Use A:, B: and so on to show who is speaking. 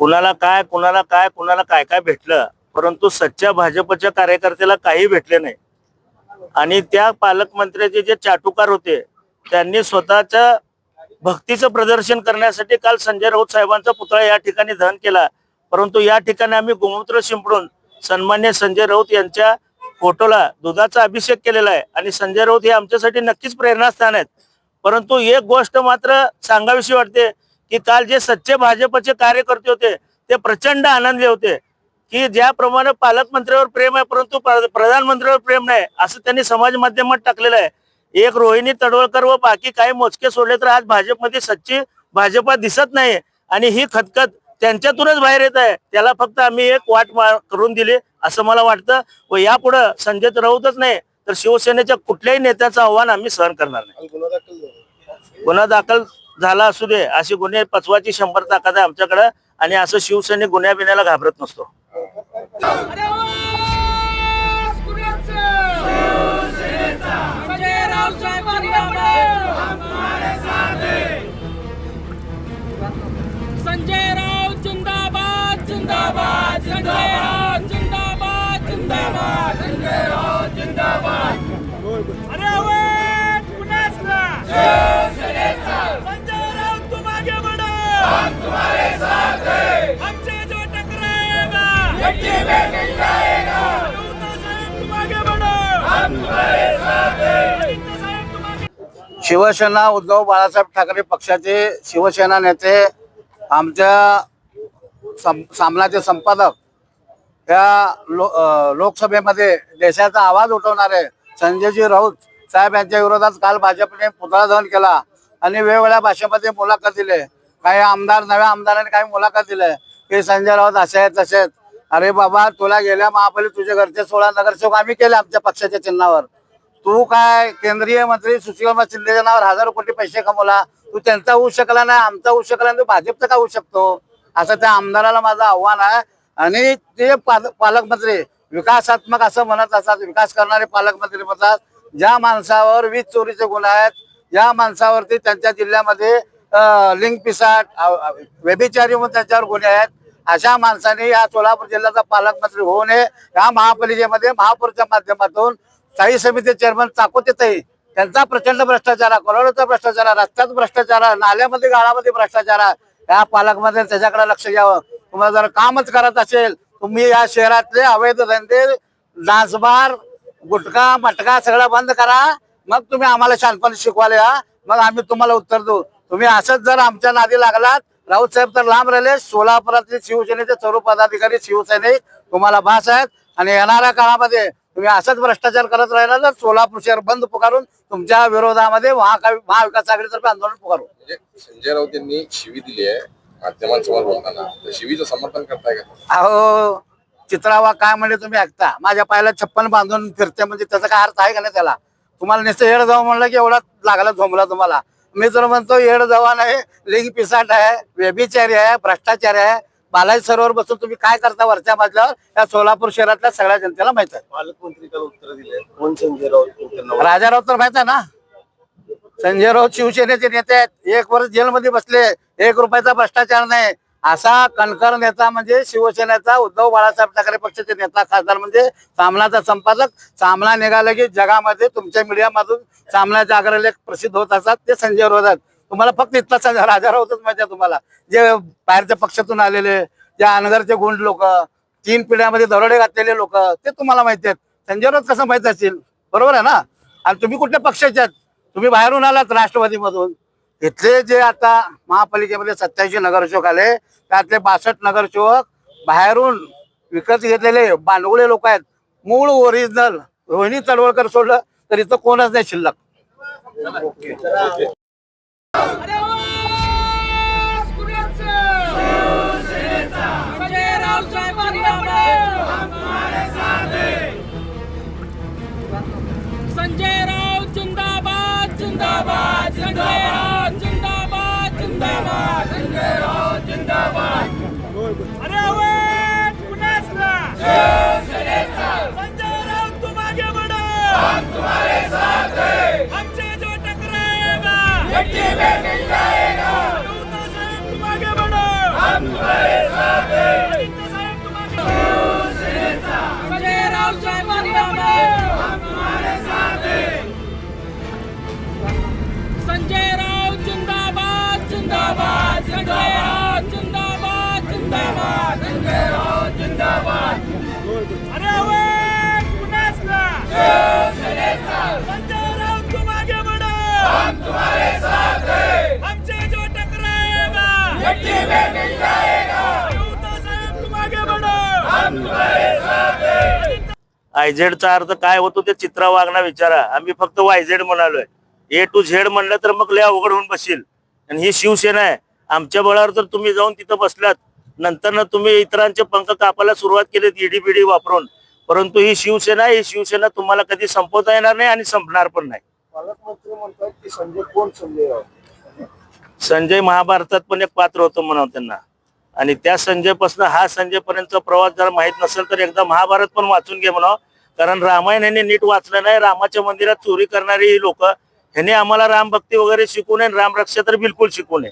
A: कुणाला काय कुणाला काय काय भेटलं, परंतु सच्च्या भाजपच्या कार्यकर्त्याला काही भेटले नाही। आणि त्या पालकमंत्र्याचे जे चाटुकार होते त्यांनी स्वतःच्या भक्तीचं प्रदर्शन करण्यासाठी काल संजय राऊत साहेबांचा पुतळा या ठिकाणी दहन केला। परंतु या ठिकाणी आम्ही गोमूत्र शिंपडून सन्मान्य संजय राऊत यांच्या फोटोला दुधाचा अभिषेक केलेला आहे आणि संजय राऊत हे आमच्यासाठी नक्कीच प्रेरणास्थान आहेत। परंतु एक गोष्ट मात्र सांगावीशी वाटते की काल जे सच्चे भाजपचे कार्यकर्ते होते ते प्रचंड आनंदले होते की ज्याप्रमाणे पालकमंत्र्यावर प्रेम आहे परंतु प्रधानमंत्र्यावर प्रेम नाही असं त्यांनी समाज माध्यमात टाकलेलं आहे। एक रोहिणी तडवळकर व बाकी काही मोजके सोडले तर आज भाजपमध्ये सच्ची भाजपा दिसत नाही आणि ही खतखत त्यांच्यातूनच बाहेर येत आहे। त्याला फक्त आम्ही एक वाट करून दिली असं मला वाटतं व यापुढे संजय राऊतच नाही तर शिवसेनेच्या कुठल्याही नेत्याचं आव्हान आम्ही सहन करणार नाही। गुन्हा दाखल झाला असू दे, अशी गुन्हे पचवायची 100 ताकद आहे आमच्याकडे आणि असं शिवसैनिक गुन्ह्या बिन्याला घाबरत नसतो।
B: संजय राउत जिंदाबाद जिंदाबाद, संजय राउत जिंदाबाद जिंदाबाद, संजय राउत जिंदाबाद। अरे वेट पुण्याचा शिवसेनेचा संजय राउत तुम आगे बढ़ो, हम तुम्हारे साथ हैं, हमसे जो टकराएगा मिट्टी में मिल जाएगा। तुम आगे बढ़ो, हम तुम्हारे साथ हैं।
C: शिवसेना उद्धव बाळासाहेब ठाकरे पक्षाचे शिवसेना नेते आमच्या सामनाचे संपादक या लोकसभेमध्ये देशाचा आवाज उठवणारे संजयजी राऊत साहेब यांच्या विरोधात काल भाजपने पुतळा दहन केला आणि वेगवेगळ्या भाषेमध्ये मुलाखत दिले। काही आमदार नव्या आमदारांनी काही मुलाखत दिले की संजय राऊत असे आहेत तसे आहेत। अरे बाबा, तुला गेल्या महापालिकेत तुझे घरचे 16 नगरसेवक आम्ही केले आमच्या पक्षाच्या चिन्हावर। तू काय केंद्रीय मंत्री सुशीलकुमार शिंदेच्या नावावर हजारो कोटी पैसे कमवला, तू त्यांचा होऊ शकला नाही, आमचा होऊ शकला नाही, तू भाजपचा का होऊ शकतो असं त्या आमदाराला माझं आव्हान आहे। आणि ते पालकमंत्री विकासात्मक असं म्हणत असतात, विकास करणारे पालकमंत्री म्हणतात ज्या माणसावर वीज चोरीचे गुन्हे आहेत, ज्या माणसावरती त्यांच्या जिल्ह्यामध्ये लिंग पिसाट व्यभिचारी म्हणून त्यांच्यावर गुन्हे आहेत, अशा माणसाने या सोलापूर जिल्ह्याचा पालकमंत्री होऊ नये। या महापालिकेमध्ये महापौरच्या माध्यमातून स्थायी समिती चेअरमन चाकोतेताई त्यांचा प्रचंड भ्रष्टाचार आहे, करोडोचा भ्रष्टाचार आहे, रस्त्यात भ्रष्टाचार आहे, नाल्यामध्ये गाळामध्ये भ्रष्टाचार आहे। या पालकमंत्री त्याच्याकडे लक्ष द्यावं। तुम्हाला जर कामच करत असेल, तुम्ही या शहरातले अवैध धंदे डान्सबार गुटखा मटका सगळं बंद करा, मग तुम्ही आम्हाला शांतपणे शिकवायला या, मग आम्ही तुम्हाला उत्तर देऊ। तुम्ही असंच जर आमच्या नादी लागलात, राऊत साहेब तर लांब राहिले, सोलापुरातले शिवसेनेचे सर्व पदाधिकारी शिवसैनिक तुम्हाला भास आहेत आणि येणाऱ्या काळामध्ये तुम्ही असंच भ्रष्टाचार करत राहिला तर सोलापूर शहर बंद पुकारून तुमच्या विरोधामध्ये महाविकास आघाडीतर्फे आंदोलन पुकारू।
D: संजय राऊत यांनी शिवी दिली आहे माध्यमांसमोर बोलताना, तर शिवीचं समर्थन करताय का?
C: अहो, चित्रावा काय म्हणजे तुम्ही ऐकता, माझ्या पायाला 56 बांधून फिरते म्हणजे त्याचा काय अर्थ आहे का नाही? त्याला तुम्हाला नुसतं येड जाऊ म्हणलं की एवढा लागला झोंबला तुम्हाला। मी तर म्हणतो येड जवान आहे, लिंग पिसाट आहे, व्यभिचारी आहे, भ्रष्टाचारी आहे। बालाजी सरोवर बसून तुम्ही काय करता वरच्या मजल्यावर या सोलापूर शहरातल्या सगळ्या जनतेला माहित आहे।
A: पालकमंत्री काल उत्तर दिले, कोण संजय राऊत?
C: राजा राऊत तर माहित आहे ना, संजय राऊत शिवसेनेचे नेते आहेत, 1 वर्ष जेलमध्ये बसले, 1 रुपयाचा भ्रष्टाचार नाही असा कणखर नेता म्हणजे शिवसेनेचा उद्धव बाळासाहेब ठाकरे पक्षाचे नेता खासदार म्हणजे सामनाचा संपादक। सामना निघाला की जगामध्ये तुमच्या मीडियामधून सामनाचे अग्रलेख प्रसिद्ध होत असतात ते संजय राऊत आहेत। तुम्हाला फक्त इतका राजा राऊतच माहिती आहे। तुम्हाला जे बाहेरच्या पक्षातून आलेले, जे अनगरचे गुंड लोक, 3 पिढ्यामध्ये दरोडे घातलेले लोक, ते तुम्हाला माहिती आहेत। संजय राऊत कसं माहिती असतील? बरोबर आहे ना? आणि तुम्ही कुठल्या पक्षाचे आहेत? तुम्ही बाहेरून आलात राष्ट्रवादीमधून। इथले जे आता महापालिकेमध्ये 87 नगरसेवक आले त्यातले 62 नगरसेवक बाहेरून विकत घेतलेले बांडगुळे लोक आहेत। मूळ ओरिजिनल रोहिणी तडवळकर सोडलं तर इथं कोणच नाही शिल्लक।
B: संजय राउत जिंदाबाद जिंदाबाद, संजय राउत जिंदाबाद जिंदाबाद, संजय राउत जिंदाबाद। अरे वेट पुण्याचा शिवसेनेचा संजय राउत तुम आगे बढ़ो, हम तुम्हारे साथ हैं, हमसे जो टकराएगा मिट्टी में मिल जाएगा। तुम आगे बढ़ो, हम तुम्हारे साथ अयोध्या साहेब तुम आगे बढ़ो.
A: आयझेडचा अर्थ काय होतो ते चित्रा वागणा विचारा. आम्ही फक्त वायझेड म्हणालोय. ए टू झेड म्हणलं तर मग लय अवघड होऊन बसील. आणि ही शिवसेना आहे. आमच्या बळावर तर तुम्ही जाऊन तिथं बसलात, नंतर ना तुम्ही इतरांचे पंख कापायला सुरुवात केली ईडीपीडी वापरून. परंतु ही शिवसेना तुम्हाला कधी संपवता येणार नाही आणि संपणार पण नाही.
C: पालकमंत्री म्हणतात की संजय कोण संजय राऊत?
A: संजय महाभारतात पण एक पात्र होतं म्हणावं त्यांना. आणि त्या संजय पासून हा संजय पर्यंतचा प्रवास जर माहित नसेल तर एकदा महाभारत पण वाचून घे म्हणावं. कारण रामायण ह्यांनी नीट वाचलं नाही. रामाच्या मंदिरात चोरी करणारी ही लोक, ह्यांनी आम्हाला रामभक्ती वगैरे शिकू नये, रामरक्षा तर बिलकुल शिकू नये.